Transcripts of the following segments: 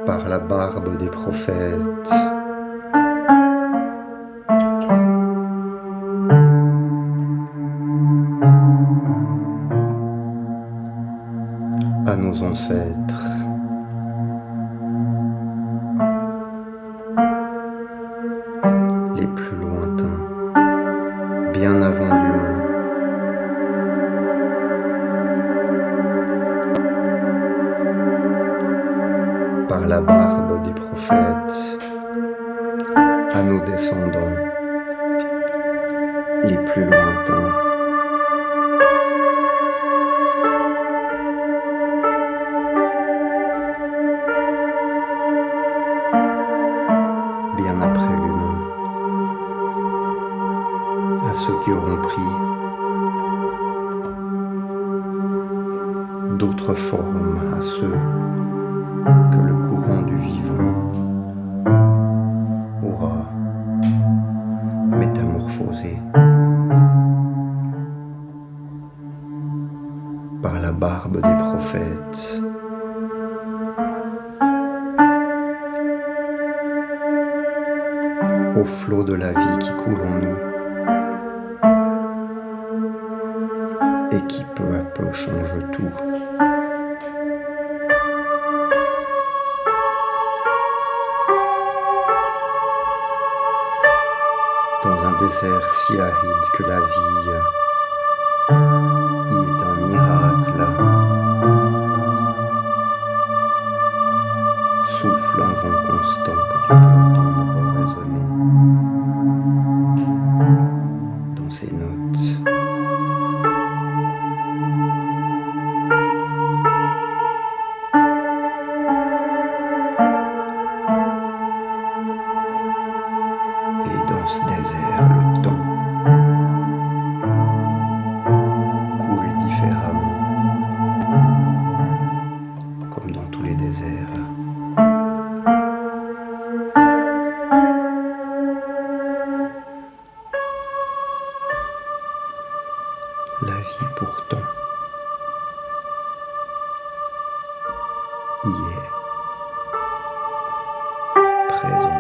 par la barbe des prophètes. À nos ancêtres. Les plus lointains, bien avant l'humain. Par la barbe des prophètes, à nos descendants, les plus lointains. Bien après l'humain, à ceux qui auront pris d'autres formes, à ceux que le courant du vivant aura métamorphosé par la barbe des prophètes. Au flot de la vie qui coule en nous et qui peu à peu change tout. Dans un désert si aride que la vie y est un miracle, souffle un vent constant que tu peux entendre résonner dans ses notes. Et dans ce désert, le temps coule différemment, comme dans tous les déserts. La vie pourtant y est présente.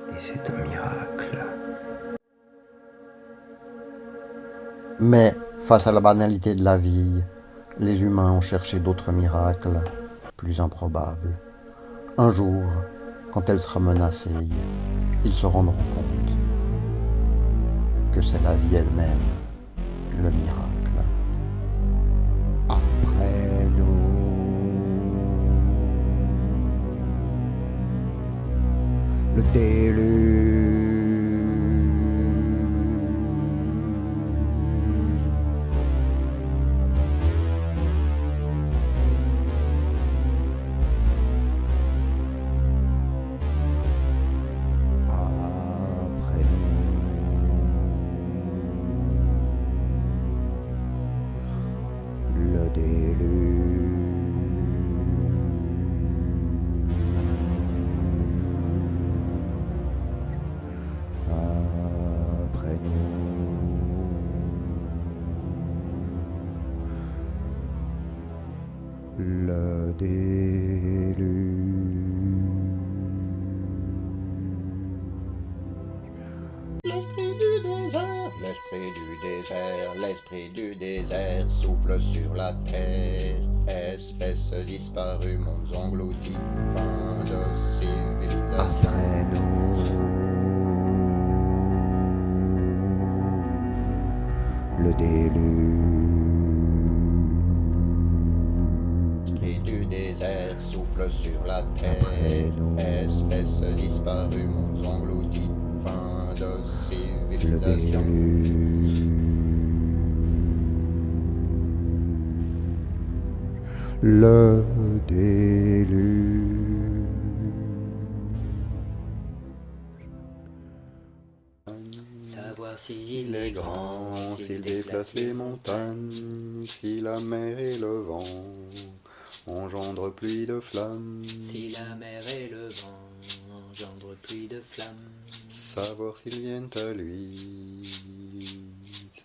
Et c'est un miracle. Mais face à la banalité de la vie, les humains ont cherché d'autres miracles, plus improbables. Un jour, quand elle sera menacée, ils se rendront compte que c'est la vie elle-même, le miracle. Après nous, le déluge. Après nous, le déluge. Après nous, le déluge. L'esprit du désert souffle sur la terre. Espèces disparues, mondes engloutis, fin de civilisation. Après nous, le déluge. L'esprit du désert souffle sur la terre. Après nous, Espèces disparues, mondes engloutis, fin de le civilisation. déluge. Le déluge. Savoir s'il est grand, S'il déplace les montagnes, si la mer et le vent engendre pluie de flammes. Si la mer et le vent engendrent pluie de flammes, Savoir s'ils viennent à lui,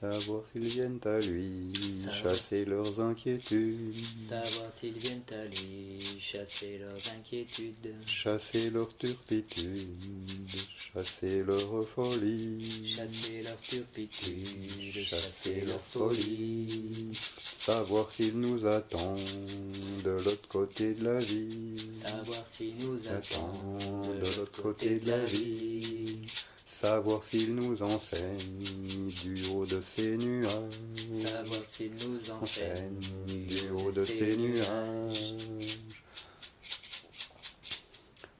savoir s'ils viennent à lui, chasser leurs inquiétudes, savoir s'ils viennent à lui, chasser leurs inquiétudes, chasser leur turpitude, chasser leur folie, chasser leur turpitude, chasser leur folie, savoir s'ils nous attendent de l'autre côté de la vie, savoir s'ils nous attendent attendent de l'autre côté de la vie, savoir s'ils nous enseignent du haut de ces nuages, savoir s'ils nous enseignent du haut de ces nuages,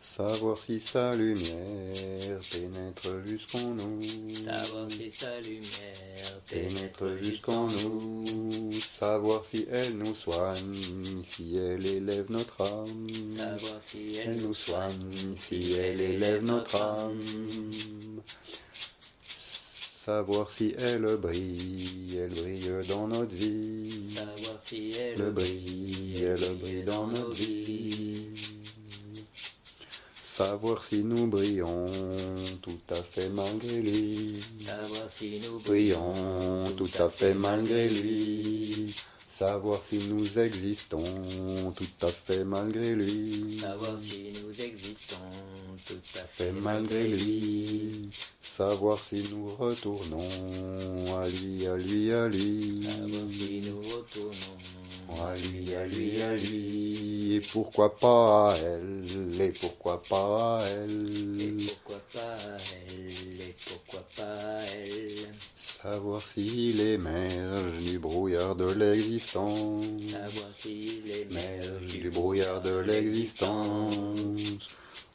savoir si sa lumière pénètre jusqu'en nous, savoir si sa lumière pénètre jusqu'en nous, savoir si elle nous soigne, si elle élève notre âme, savoir si elle nous soigne, si elle élève notre âme, savoir si elle brille dans notre vie, savoir si elle brille dans notre vie, savoir si nous brillons tout à fait malgré lui, savoir si nous brillons tout à fait malgré lui, savoir si nous existons tout à fait malgré lui, savoir si nous existons tout à fait fait malgré lui, savoir si nous retournons à lui, à lui, à lui, savoir si nous retournons à lui, à lui, à lui, et pourquoi pas à elle, et pourquoi pas à elle, et pourquoi pas elle, et pourquoi pas elle, savoir s'il émerge du brouillard de l'existence, savoir s'il émerge du brouillard de l'existence,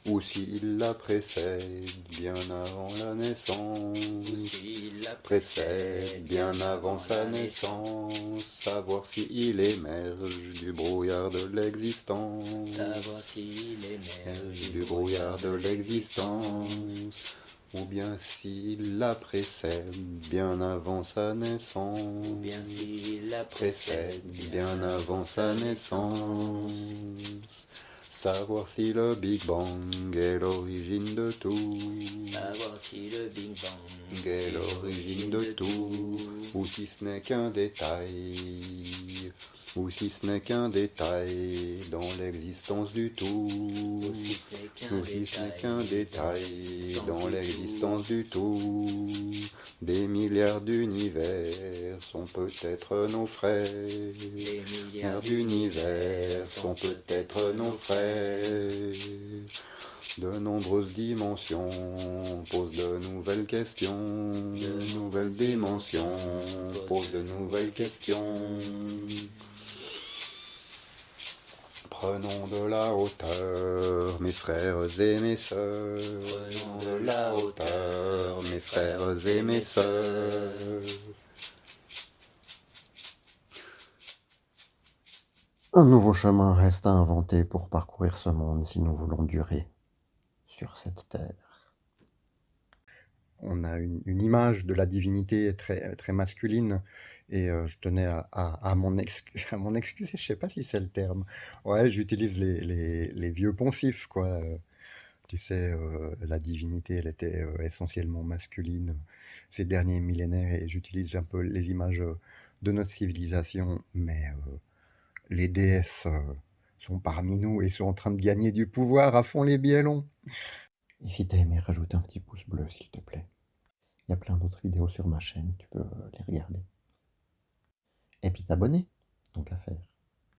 ou s'il la précède bien avant la naissance, s'il la précède bien avant sa naissance, savoir s'il émerge du brouillard de l'existence, savoir s'il émerge du brouillard de l'existence, ou bien s'il la précède bien avant sa naissance, ou bien s'il la précède bien avant sa naissance, savoir si le Big Bang est l'origine de tout, savoir si le Big Bang est l'origine de tout, ou si ce n'est qu'un détail, ou si ce n'est qu'un détail dans l'existence du tout, ou si ce n'est qu'un détail dans l'existence du tout. Des milliards d'univers sont peut-être nos frères, des milliards d'univers sont peut-être nos frères. De nombreuses dimensions posent de nouvelles questions, de nouvelles dimensions posent de nouvelles questions. Prenons de la hauteur, mes frères et mes sœurs. Prenons de la hauteur, mes frères et mes sœurs. Un nouveau chemin reste à inventer pour parcourir ce monde si nous voulons durer sur cette terre. On a une image de la divinité très, très masculine, et je tenais à m'en excuser, je sais pas si c'est le terme. Ouais, j'utilise les vieux poncifs, quoi. Tu sais, la divinité, elle était essentiellement masculine ces derniers millénaires, et j'utilise un peu les images de notre civilisation, mais les déesses sont parmi nous et sont en train de gagner du pouvoir à fond les biellons. Et si t'as aimé, rajoute un petit pouce bleu, s'il te plaît. Il y a plein d'autres vidéos sur ma chaîne, tu peux les regarder. Et puis t'abonner, donc à faire.